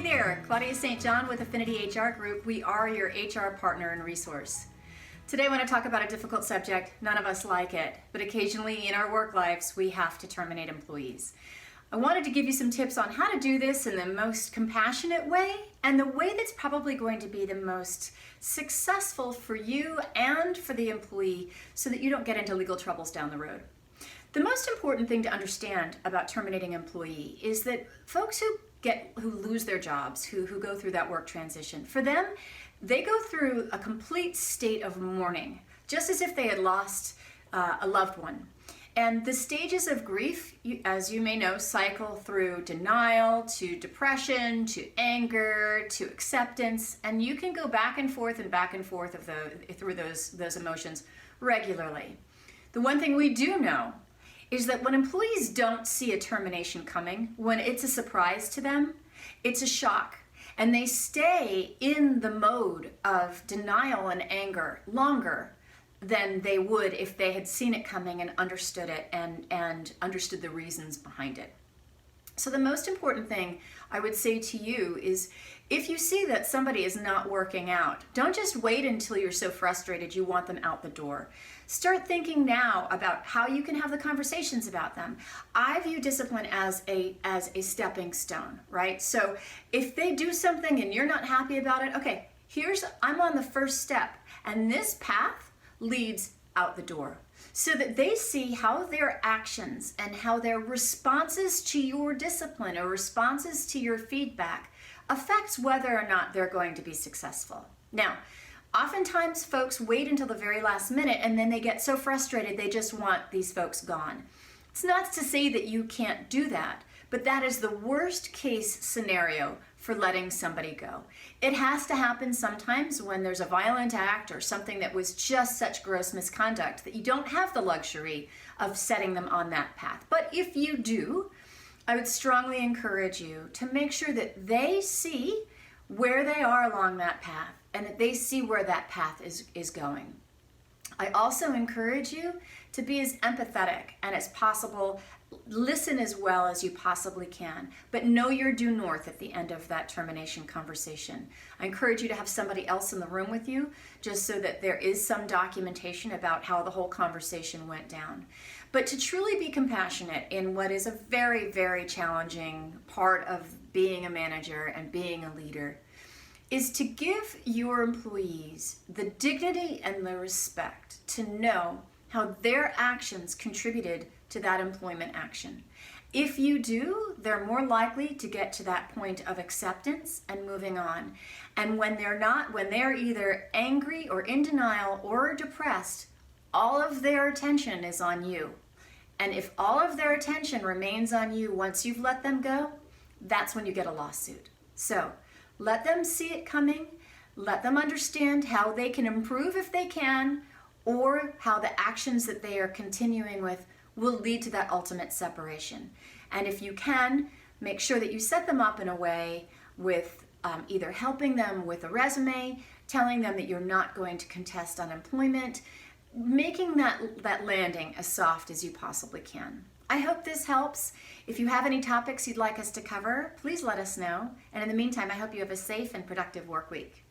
Hey there, Claudia St. with Affinity HR Group. We are your HR partner and resource. Today I want to talk about a difficult subject. None of us like it, but occasionally in our work lives we have to terminate employees. I wanted to give you some tips on how to do this in the most compassionate way and the way that's probably going to be the most successful for you and for the employee so that you don't get into legal troubles down the road. The most important thing to understand about terminating an employee is that folks who lose their jobs, who go through that work transition, for them, they go through a complete state of mourning, just as if they had lost a loved one. And the stages of grief, as you may know, cycle through denial to depression to anger to acceptance, and you can go back and forth through those emotions regularly. The one thing we do know is that when employees don't see a termination coming, when it's a surprise to them, it's a shock. And they stay in the mode of denial and anger longer than they would if they had seen it coming and understood it and understood the reasons behind it. So the most important thing I would say to you is if you see that somebody is not working out, don't just wait until you're so frustrated you want them out the door. Start thinking now about how you can have the conversations about them. I view discipline as a stepping stone, right? So if they do something and you're not happy about it, okay, I'm on the first step, and this path leads out the door, so that they see how their actions and how their responses to your discipline or responses to your feedback affects whether or not they're going to be successful. Now, oftentimes folks wait until the very last minute and then they get so frustrated they just want these folks gone. It's not to say that you can't do that, but that is the worst case scenario for letting somebody go. It has to happen sometimes when there's a violent act or something that was just such gross misconduct that you don't have the luxury of setting them on that path. But if you do, I would strongly encourage you to make sure that they see where they are along that path and that they see where that path is going. I also encourage you to be as empathetic and as possible. Listen as well as you possibly can, but know your due north at the end of that termination conversation. I encourage you to have somebody else in the room with you, just so that there is some documentation about how the whole conversation went down. But to truly be compassionate in what is a very, very challenging part of being a manager and being a leader is to give your employees the dignity and the respect to know how their actions contributed to that employment action. If you do, they're more likely to get to that point of acceptance and moving on. And when they're either angry or in denial or depressed, all of their attention is on you. And if all of their attention remains on you once you've let them go, that's when you get a lawsuit. So let them see it coming, let them understand how they can improve if they can, or how the actions that they are continuing with will lead to that ultimate separation. And if you can, make sure that you set them up in a way with either helping them with a resume, telling them that you're not going to contest unemployment, making that landing as soft as you possibly can. I hope this helps. If you have any topics you'd like us to cover, please let us know. And in the meantime, I hope you have a safe and productive work week.